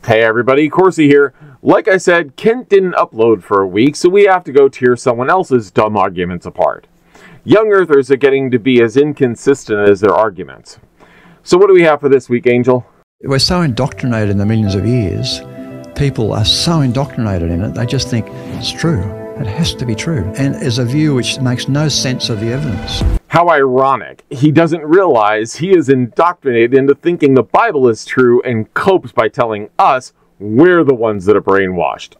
Hey everybody, Corsi here. Like I said, Kent didn't upload for a week, so we have to go tear someone else's dumb arguments apart. Young Earthers are getting to be as inconsistent as their arguments. So what do we have for this week, Angel? We're so indoctrinated in the millions of years. People are so indoctrinated in it, they just think it's true. It has to be true. And is a view which makes no sense of the evidence. How ironic. He doesn't realize he is indoctrinated into thinking the Bible is true and copes by telling us we're the ones that are brainwashed.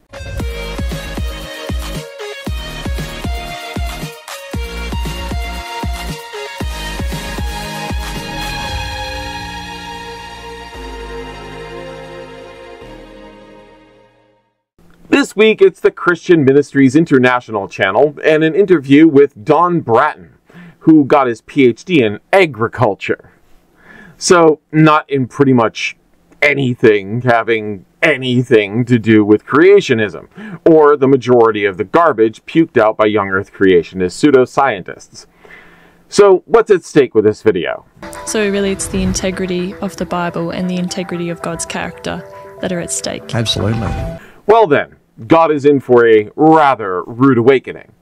This week, it's the Christian Ministries International channel and an interview with Don Bratton, who got his PhD in agriculture. So, not in pretty much anything having anything to do with creationism, or the majority of the garbage puked out by young Earth creationist pseudoscientists. So, what's at stake with this video? So really it's the integrity of the Bible and the integrity of God's character that are at stake. Absolutely. Well then, God is in for a rather rude awakening.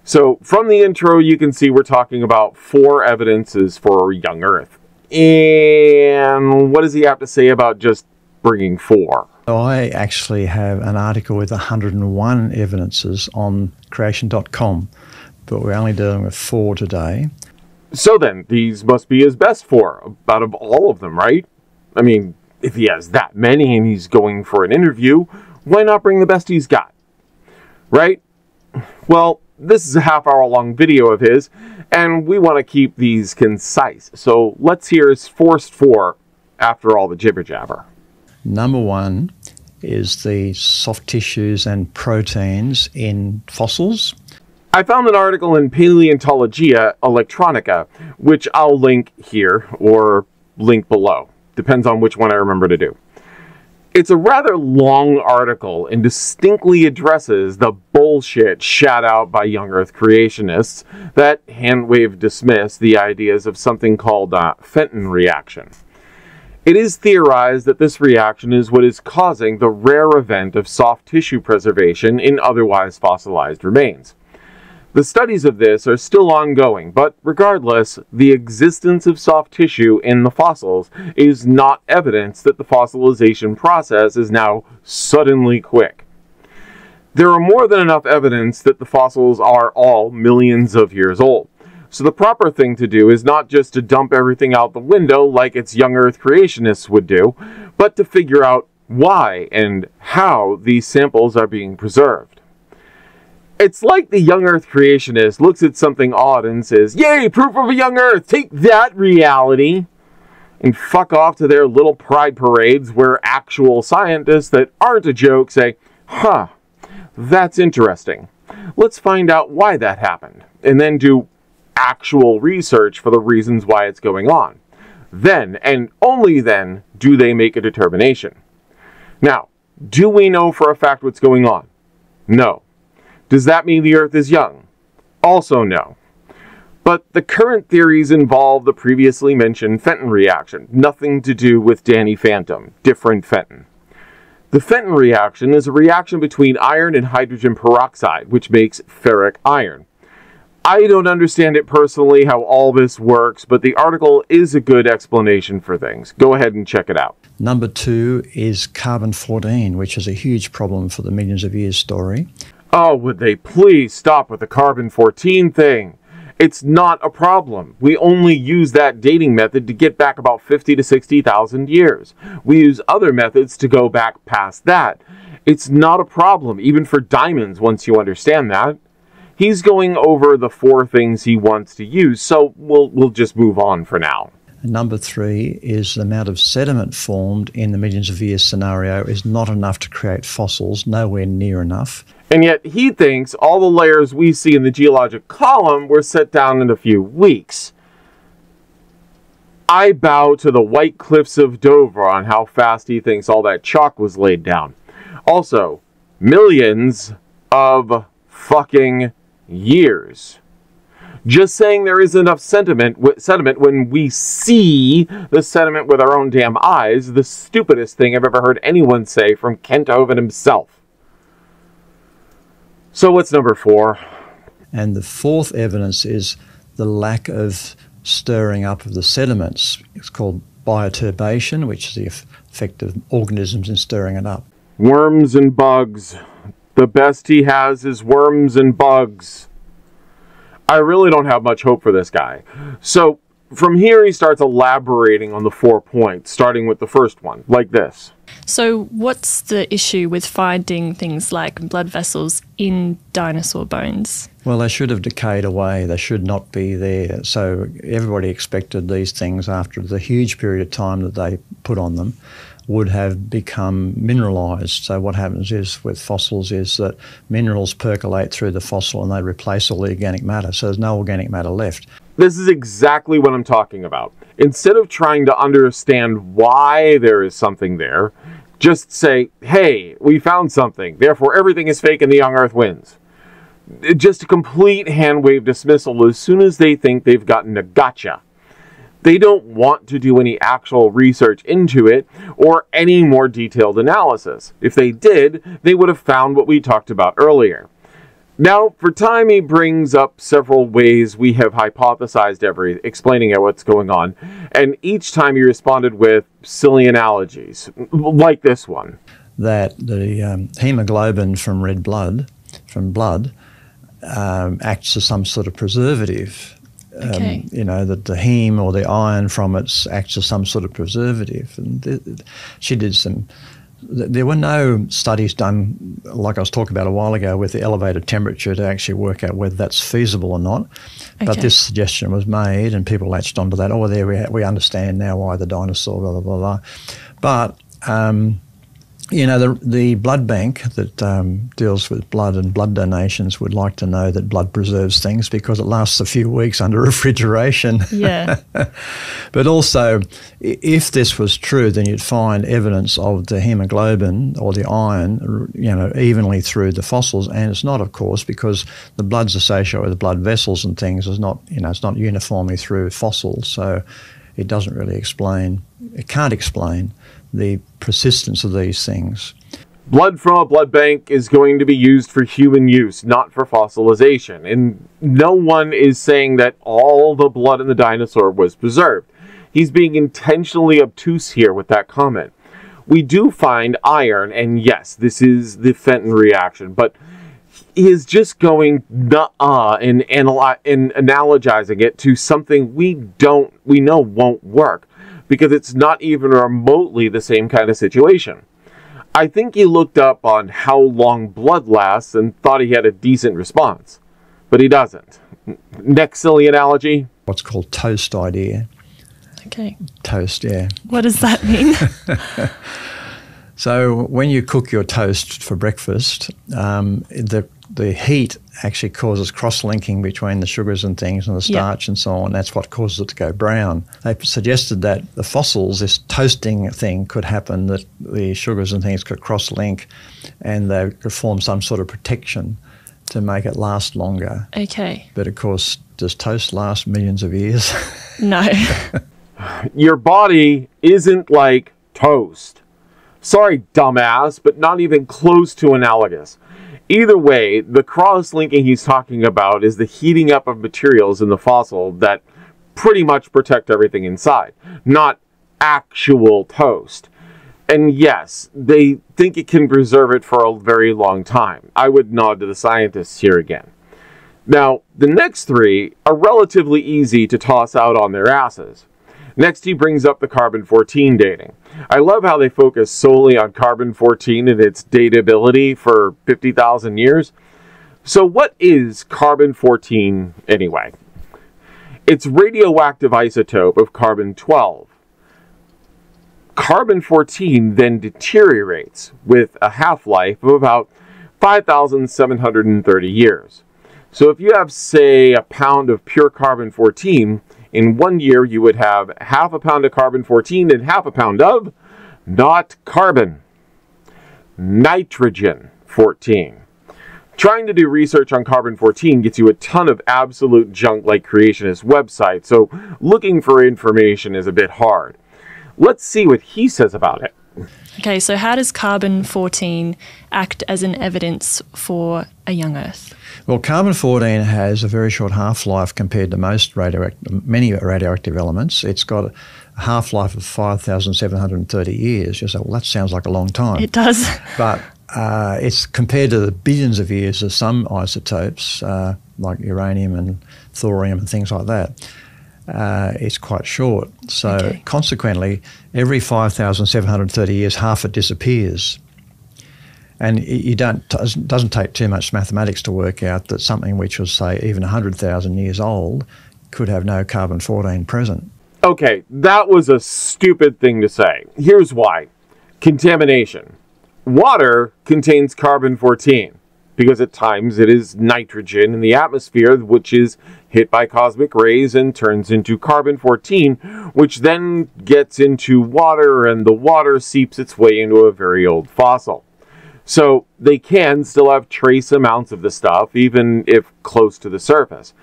So, from the intro, you can see we're talking about 4 evidences for young Earth. And what does he have to say about just bringing 4? I actually have an article with 101 evidences on creation.com, but we're only dealing with 4 today. So then, these must be his best 4, out of all of them, right? I mean, if he has that many and he's going for an interview, why not bring the best he's got? Right? Well, this is a half-hour-long video of his, and we want to keep these concise. So let's hear his first 4 after all the jibber-jabber. Number 1 is the soft tissues and proteins in fossils. I found an article in Paleontologia Electronica, which I'll link here or link below. Depends on which one I remember to do. It's a rather long article and distinctly addresses the bullshit shat out by young Earth creationists that hand-wave dismiss the ideas of something called Fenton reaction. It is theorized that this reaction is what is causing the rare event of soft tissue preservation in otherwise fossilized remains. The studies of this are still ongoing, but regardless, the existence of soft tissue in the fossils is not evidence that the fossilization process is now suddenly quick. There are more than enough evidence that the fossils are all millions of years old. So the proper thing to do is not just to dump everything out the window like its young Earth creationists would do, but to figure out why and how these samples are being preserved. It's like the young Earth creationist looks at something odd and says, "Yay, proof of a young Earth, take that, reality!" and fuck off to their little pride parades where actual scientists that aren't a joke say, "Huh, that's interesting. Let's find out why that happened," and then do actual research for the reasons why it's going on. Then, and only then, do they make a determination. Now, do we know for a fact what's going on? No. Does that mean the Earth is young? Also no. But the current theories involve the previously mentioned Fenton reaction, nothing to do with Danny Phantom, different Fenton. The Fenton reaction is a reaction between iron and hydrogen peroxide, which makes ferric iron. I don't understand it personally how all this works, but the article is a good explanation for things. Go ahead and check it out. Number 2 is carbon-14, which is a huge problem for the millions of years story. Oh, would they please stop with the carbon-14 thing? It's not a problem. We only use that dating method to get back about 50 to 60,000 years. We use other methods to go back past that. It's not a problem, even for diamonds, once you understand that. He's going over the 4 things he wants to use, so we'll just move on for now. Number 3 is the amount of sediment formed in the millions of years scenario is not enough to create fossils, nowhere near enough. And yet he thinks all the layers we see in the geologic column were set down in a few weeks. I bow to the white cliffs of Dover on how fast he thinks all that chalk was laid down. Also, millions of fucking years. Just saying there is enough sediment when we see the sediment with our own damn eyes, the stupidest thing I've ever heard anyone say from Kent Hovind himself. So what's number 4? And the fourth evidence is the lack of stirring up of the sediments. It's called bioturbation, which is the effect of organisms in stirring it up. Worms and bugs. The best he has is worms and bugs. I really don't have much hope for this guy. So from here he starts elaborating on the 4 points, starting with the first one, like this. So what's the issue with finding things like blood vessels in dinosaur bones? Well, they should have decayed away. They should not be there. So everybody expected these things, after the huge period of time that they put on them, would have become mineralised. So what happens is with fossils is that minerals percolate through the fossil and they replace all the organic matter. So there's no organic matter left. This is exactly what I'm talking about. Instead of trying to understand why there is something there, just say, hey, we found something, therefore everything is fake and the young earth wins. Just a complete hand-wave dismissal as soon as they think they've gotten a gotcha. They don't want to do any actual research into it or any more detailed analysis. If they did, they would have found what we talked about earlier. Now, for time, he brings up several ways we have hypothesized explaining what's going on, and each time he responded with silly analogies, like this one. That the hemoglobin from blood, acts as some sort of preservative. Okay. That the heme or the iron from it acts as some sort of preservative. And she did some. There were no studies done, like I was talking about a while ago, with the elevated temperature to actually work out whether that's feasible or not. Okay. But this suggestion was made, and people latched onto that. Oh, there we understand now why the dinosaur, blah, blah, blah, blah. But, the blood bank that deals with blood and blood donations would like to know that blood preserves things because it lasts a few weeks under refrigeration. Yeah. But also, if this was true, then you'd find evidence of the hemoglobin or the iron, evenly through the fossils. And it's not, of course, because the blood's associated with the blood vessels and things. It's not uniformly through fossils. So it doesn't really explain, it can't explain the persistence of these things. Blood from a blood bank is going to be used for human use, not for fossilization. And no one is saying that all the blood in the dinosaur was preserved. He's being intentionally obtuse here with that comment. We do find iron, and yes, this is the Fenton reaction, but he is just going nuh-uh and analogizing it to something we know won't work, because it's not even remotely the same kind of situation. I think he looked up on how long blood lasts and thought he had a decent response, but he doesn't. Next silly analogy. What's called toast idea. Okay. Toast, yeah. What does that mean? So when you cook your toast for breakfast, the heat actually causes cross-linking between the sugars and things and the starch and so on. That's what causes it to go brown. They suggested that the fossils, this toasting thing could happen, that the sugars and things could cross-link and they could form some sort of protection to make it last longer. Okay. But of course, does toast last millions of years? No. Your body isn't like toast. Sorry, dumbass, but not even close to analogous. Either way, the cross-linking he's talking about is the heating up of materials in the fossil that pretty much protect everything inside, not actual toast. And yes, they think it can preserve it for a very long time. I would nod to the scientists here again. Now, the next three are relatively easy to toss out on their asses. Next, he brings up the carbon-14 dating. I love how they focus solely on carbon-14 and its datability for 50,000 years. So what is carbon-14 anyway? It's radioactive isotope of carbon-12. Carbon-14 then deteriorates with a half-life of about 5,730 years. So if you have, say, a pound of pure carbon-14, in 1 year, you would have half a pound of carbon-14 and half a pound of, not carbon, nitrogen-14. Trying to do research on carbon-14 gets you a ton of absolute junk like creationist websites, so looking for information is a bit hard. Let's see what he says about it. Okay, so how does carbon-14 act as an evidence for a young Earth? Well, carbon-14 has a very short half-life compared to many radioactive elements. It's got a half-life of 5,730 years. You say, well, that sounds like a long time. It does. But it's compared to the billions of years of some isotopes, like uranium and thorium and things like that. It's quite short. So consequently, every 5,730 years, half it disappears. And it doesn't take too much mathematics to work out that something which was, say, even 100,000 years old could have no carbon-14 present. Okay, that was a stupid thing to say. Here's why. Contamination. Water contains carbon-14 because at times it is nitrogen in the atmosphere which is hit by cosmic rays and turns into carbon-14, which then gets into water, and the water seeps its way into a very old fossil. So they can still have trace amounts of the stuff, even if close to the surface.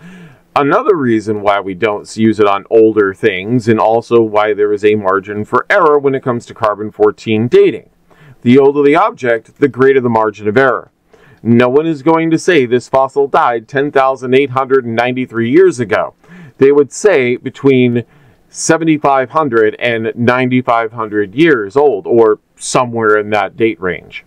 Another reason why we don't use it on older things, and also why there is a margin for error when it comes to carbon-14 dating. The older the object, the greater the margin of error. No one is going to say this fossil died 10,893 years ago. They would say between 7,500 and 9,500 years old, or somewhere in that date range.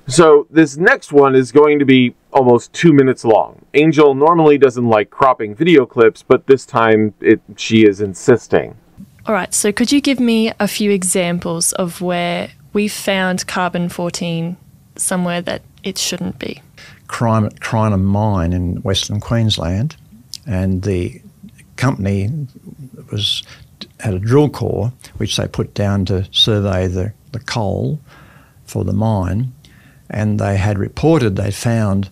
So this next one is going to be almost 2 minutes long. Angel normally doesn't like cropping video clips, but this time she is insisting. All right, so could you give me a few examples of where we found carbon-14 somewhere that it shouldn't be? Crinum Mine in Western Queensland, and the company had a drill core which they put down to survey the coal for the mine, and they had reported they found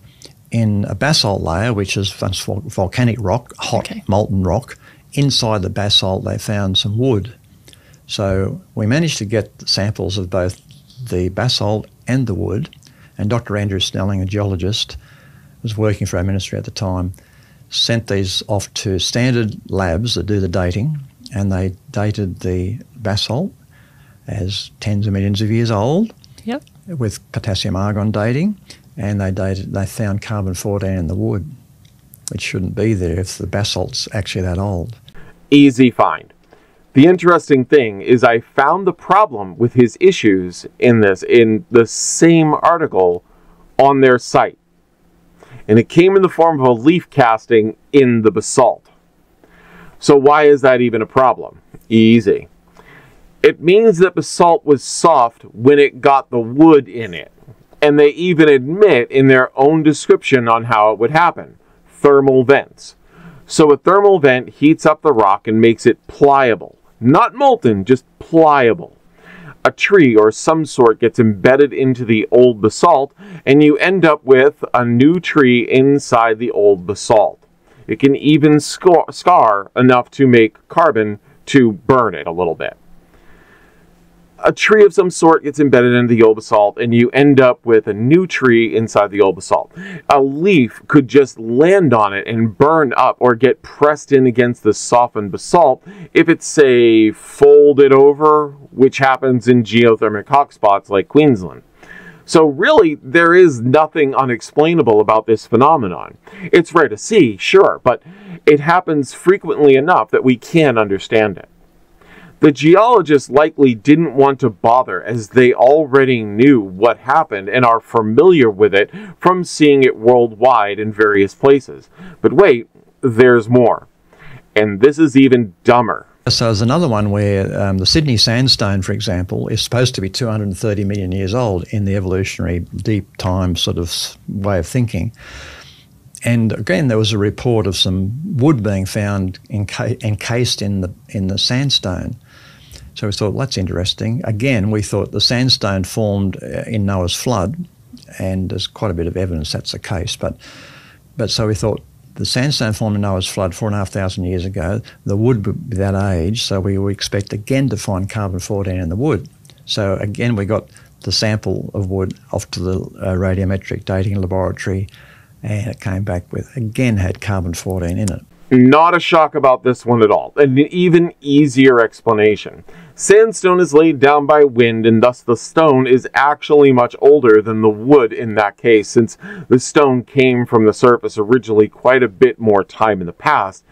in a basalt layer, which is volcanic rock, hot molten rock, inside the basalt they found some wood. So we managed to get samples of both the basalt and the wood, and Dr. Andrew Snelling, a geologist, was working for our ministry at the time, sent these off to standard labs that do the dating, and they dated the basalt as tens of millions of years old. Yep. With potassium argon dating, and they found carbon-14 in the wood, which shouldn't be there if the basalt's actually that old. Easy find. The interesting thing is I found the problem with his issues in the same article on their site. And it came in the form of a leaf casting in the basalt. So why is that even a problem? Easy. It means that basalt was soft when it got the wood in it. And they even admit in their own description on how it would happen. Thermal vents. So a thermal vent heats up the rock and makes it pliable. Not molten, just pliable. A tree or some sort gets embedded into the old basalt, and you end up with a new tree inside the old basalt. It can even scar enough to make carbon to burn it a little bit. A tree of some sort gets embedded into the old basalt, and you end up with a new tree inside the old basalt. A leaf could just land on it and burn up or get pressed in against the softened basalt if it's, say, folded over, which happens in geothermic hotspots like Queensland. So really, there is nothing unexplainable about this phenomenon. It's rare to see, sure, but it happens frequently enough that we can understand it. The geologists likely didn't want to bother, as they already knew what happened and are familiar with it from seeing it worldwide in various places. But wait, there's more. And this is even dumber. So there's another one where the Sydney sandstone, for example, is supposed to be 230 million years old in the evolutionary deep time sort of way of thinking. And again, there was a report of some wood being found encased in the sandstone. So we thought, well, that's interesting. Again, we thought the sandstone formed in Noah's flood, and there's quite a bit of evidence that's the case. But so we thought the sandstone formed in Noah's flood 4,500 years ago. The wood would be that age, so we expect again to find carbon-14 in the wood. So again, we got the sample of wood off to the radiometric dating laboratory, and it came back with, again, had carbon-14 in it. Not a shock about this one at all. An even easier explanation. Sandstone is laid down by wind, and thus the stone is actually much older than the wood in that case, since the stone came from the surface originally quite a bit more time in the past,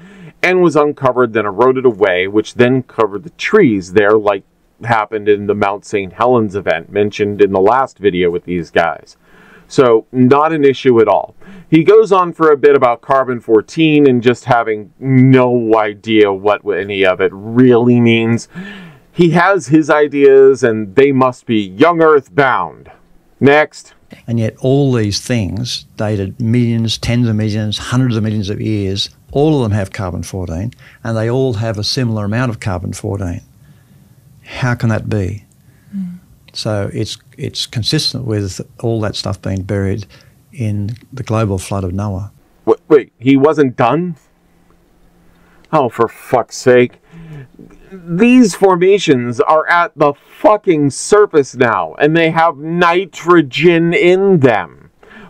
and was uncovered, then eroded away, which then covered the trees there, like happened in the Mount St. Helens event mentioned in the last video with these guys. So, not an issue at all. He goes on for a bit about carbon-14 and just having no idea what any of it really means. He has his ideas, and they must be young Earth bound. Next. And yet all these things, dated millions, tens of millions, hundreds of millions of years, all of them have carbon-14, and they all have a similar amount of carbon-14. How can that be? So it's consistent with all that stuff being buried in the global flood of Noah. Wait, he wasn't done? Oh, for fuck's sake. These formations are at the fucking surface now, and they have nitrogen in them.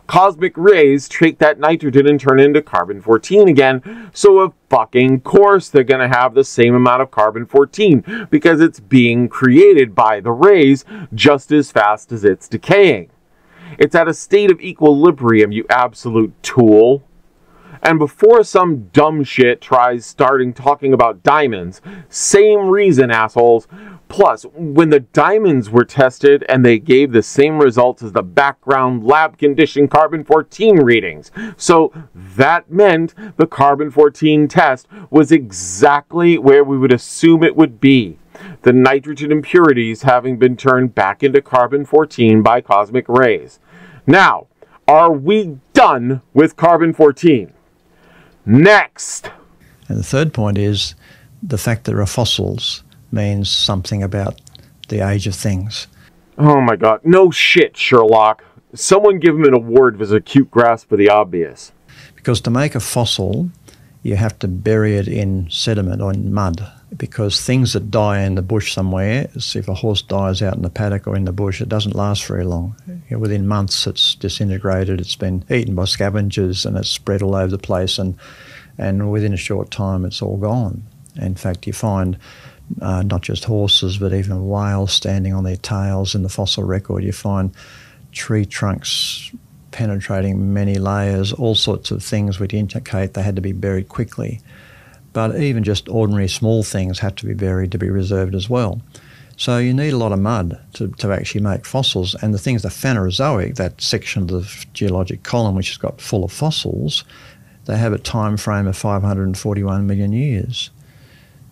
Cosmic rays take that nitrogen and turn it into carbon-14 again, so of fucking course they're going to have the same amount of carbon-14, because it's being created by the rays just as fast as it's decaying. It's at a state of equilibrium, you absolute tool. And before some dumb shit tries starting talking about diamonds, same reason, assholes. Plus, when the diamonds were tested and they gave the same results as the background lab-conditioned carbon-14 readings. So that meant the carbon-14 test was exactly where we would assume it would be. The nitrogen impurities having been turned back into carbon-14 by cosmic rays. Now, are we done with carbon-14? Next! And the third point is the fact that there are fossils means something about the age of things. Oh my god. No shit, Sherlock. Someone give him an award for his acute grasp of the obvious. Because to make a fossil, you have to bury it in sediment or in mud. Because things that die in the bush somewhere, so if a horse dies out in the paddock or in the bush, it doesn't last very long. Within months, it's disintegrated, it's been eaten by scavengers, and it's spread all over the place, and within a short time, it's all gone. In fact, you find not just horses, but even whales standing on their tails in the fossil record. You find tree trunks penetrating many layers, all sorts of things which indicate they had to be buried quickly. But even just ordinary small things have to be buried to be reserved as well. So you need a lot of mud to actually make fossils. And the things, the Phanerozoic, that section of the geologic column which has got full of fossils, they have a time frame of 541 million years.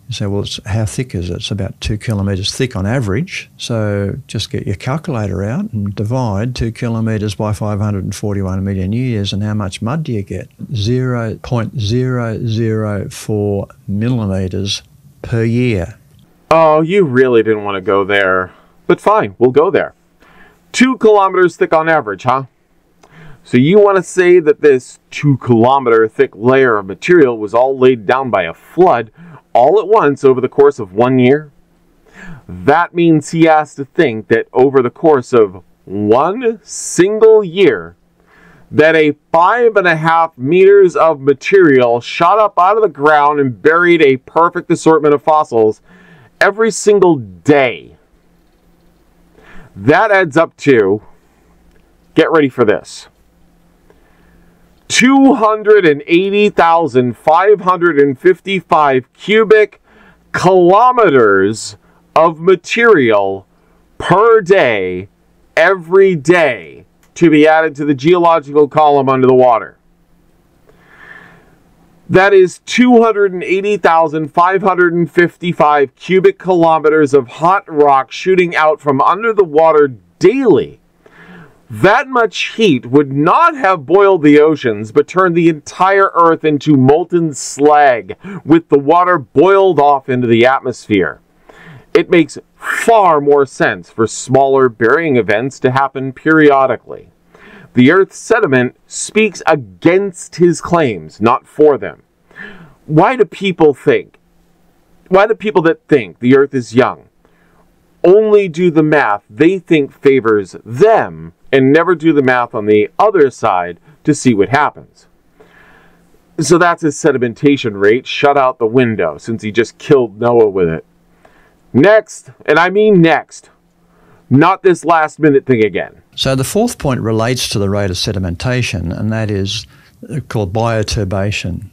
You say, well, how thick is it? It's about 2 kilometres thick on average. So just get your calculator out and divide 2 kilometres by 541 million years, and how much mud do you get? 0.004 millimetres per year. Oh, you really didn't want to go there. But fine, we'll go there. 2 kilometers thick on average, huh? So you want to say that this 2 kilometer thick layer of material was all laid down by a flood all at once over the course of 1 year? That means he has to think that over the course of 1 single year, that a 5.5 meters of material shot up out of the ground and buried a perfect assortment of fossils every single day. That adds up to, get ready for this, 280,555 cubic kilometers of material per day, every day, to be added to the geological column under the water. That is 280,555 cubic kilometers of hot rock shooting out from under the water daily. That much heat would not have boiled the oceans, but turned the entire Earth into molten slag, with the water boiled off into the atmosphere. It makes far more sense for smaller burying events to happen periodically. The Earth's sediment speaks against his claims, not for them. Why do people that think the Earth is young, only do the math they think favors them and never do the math on the other side to see what happens. So that's his sedimentation rate shut out the window since he just killed Noah with it. Next, and I mean next, not this last minute thing again. So the fourth point relates to the rate of sedimentation, and that is called bioturbation.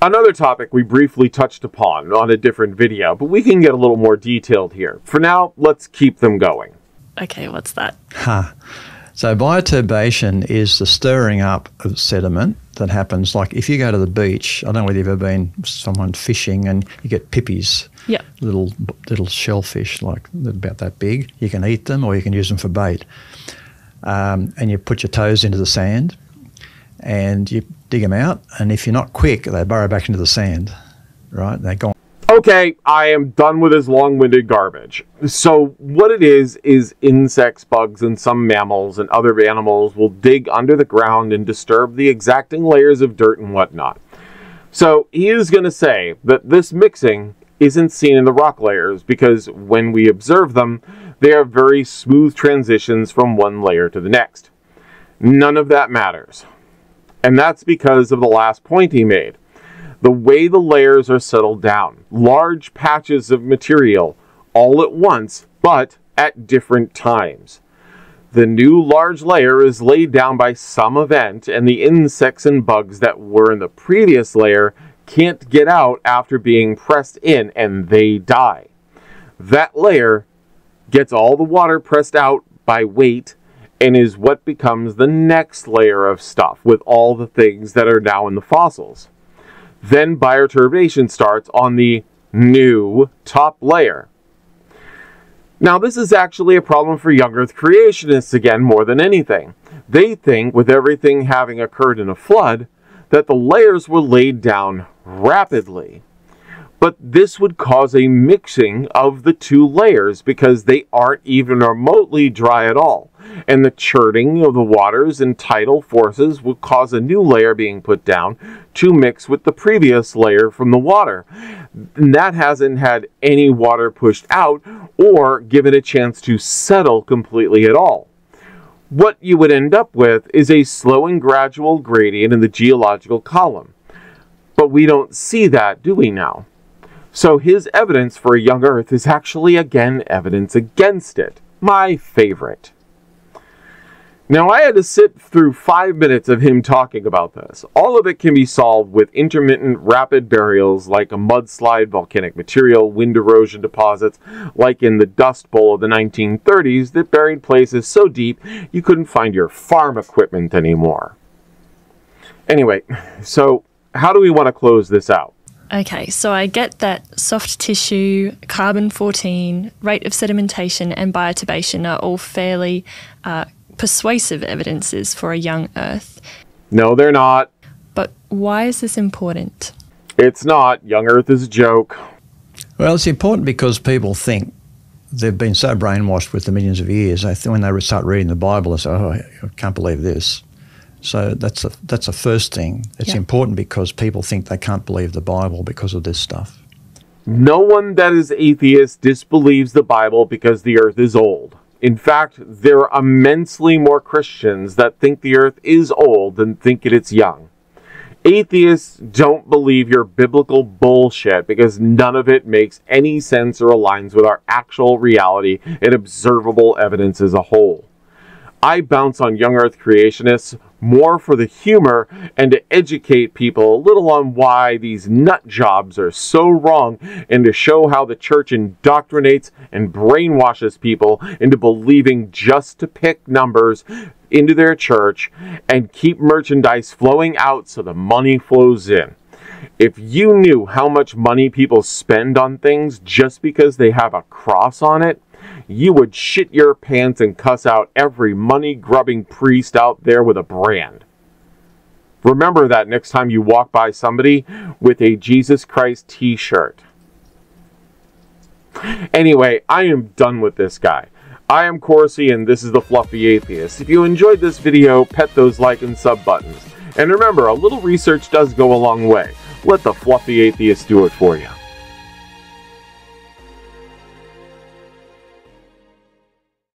Another topic we briefly touched upon on a different video, but we can get a little more detailed here. For now, let's keep them going. Okay, what's that? So bioturbation is the stirring up of sediment that happens. Like if you go to the beach, I don't know whether you've ever been someone fishing and you get pippies, Yeah. little shellfish like about that big. You can eat them or you can use them for bait. And you put your toes into the sand and you dig them out. And if you're not quick, they burrow back into the sand, right? They're gone. Okay, I am done with this long-winded garbage. So what it is insects, bugs, and some mammals and other animals will dig under the ground and disturb the exacting layers of dirt and whatnot. So he is going to say that this mixing isn't seen in the rock layers because when we observe them, they are very smooth transitions from one layer to the next. None of that matters. And that's because of the last point he made. The way the layers are settled down, large patches of material all at once, but at different times. The new large layer is laid down by some event, and the insects and bugs that were in the previous layer can't get out after being pressed in, and they die. That layer gets all the water pressed out by weight and is what becomes the next layer of stuff with all the things that are now in the fossils. Then bioturbation starts on the new top layer. Now this is actually a problem for young Earth creationists again more than anything. They think, with everything having occurred in a flood, that the layers were laid down rapidly. But this would cause a mixing of the two layers because they aren't even remotely dry at all. And the churning of the waters and tidal forces would cause a new layer being put down to mix with the previous layer from the water. And that hasn't had any water pushed out or given a chance to settle completely at all. What you would end up with is a slow and gradual gradient in the geological column. But we don't see that, do we now? So his evidence for a young Earth is actually, again, evidence against it. My favorite. Now, I had to sit through 5 minutes of him talking about this. All of it can be solved with intermittent rapid burials like a mudslide, volcanic material, wind erosion deposits, like in the Dust Bowl of the 1930s that buried places so deep you couldn't find your farm equipment anymore. Anyway, so how do we want to close this out? Okay, so I get that soft tissue, carbon-14, rate of sedimentation, and bioturbation are all fairly persuasive evidences for a young Earth. No, they're not. But why is this important? It's not. Young Earth is a joke. Well, it's important because people think they've been so brainwashed with the millions of years. When they start reading the Bible, they say, "Oh, I can't believe this." So that's a first thing. It's important because people think they can't believe the Bible because of this stuff. No one that is atheist disbelieves the Bible because the Earth is old. In fact, there are immensely more Christians that think the Earth is old than think it's young. Atheists don't believe your biblical bullshit because none of it makes any sense or aligns with our actual reality and observable evidence as a whole. I bounce on young Earth creationists more for the humor and to educate people a little on why these nut jobs are so wrong and to show how the church indoctrinates and brainwashes people into believing just to pick numbers into their church and keep merchandise flowing out so the money flows in. If you knew how much money people spend on things just because they have a cross on it, you would shit your pants and cuss out every money-grubbing priest out there with a brand. Remember that next time you walk by somebody with a Jesus Christ t-shirt. Anyway, I am done with this guy. I am Corsi, and this is the Fluffy Atheist. If you enjoyed this video, pet those like and sub buttons. And remember, a little research does go a long way. Let the Fluffy Atheist do it for you.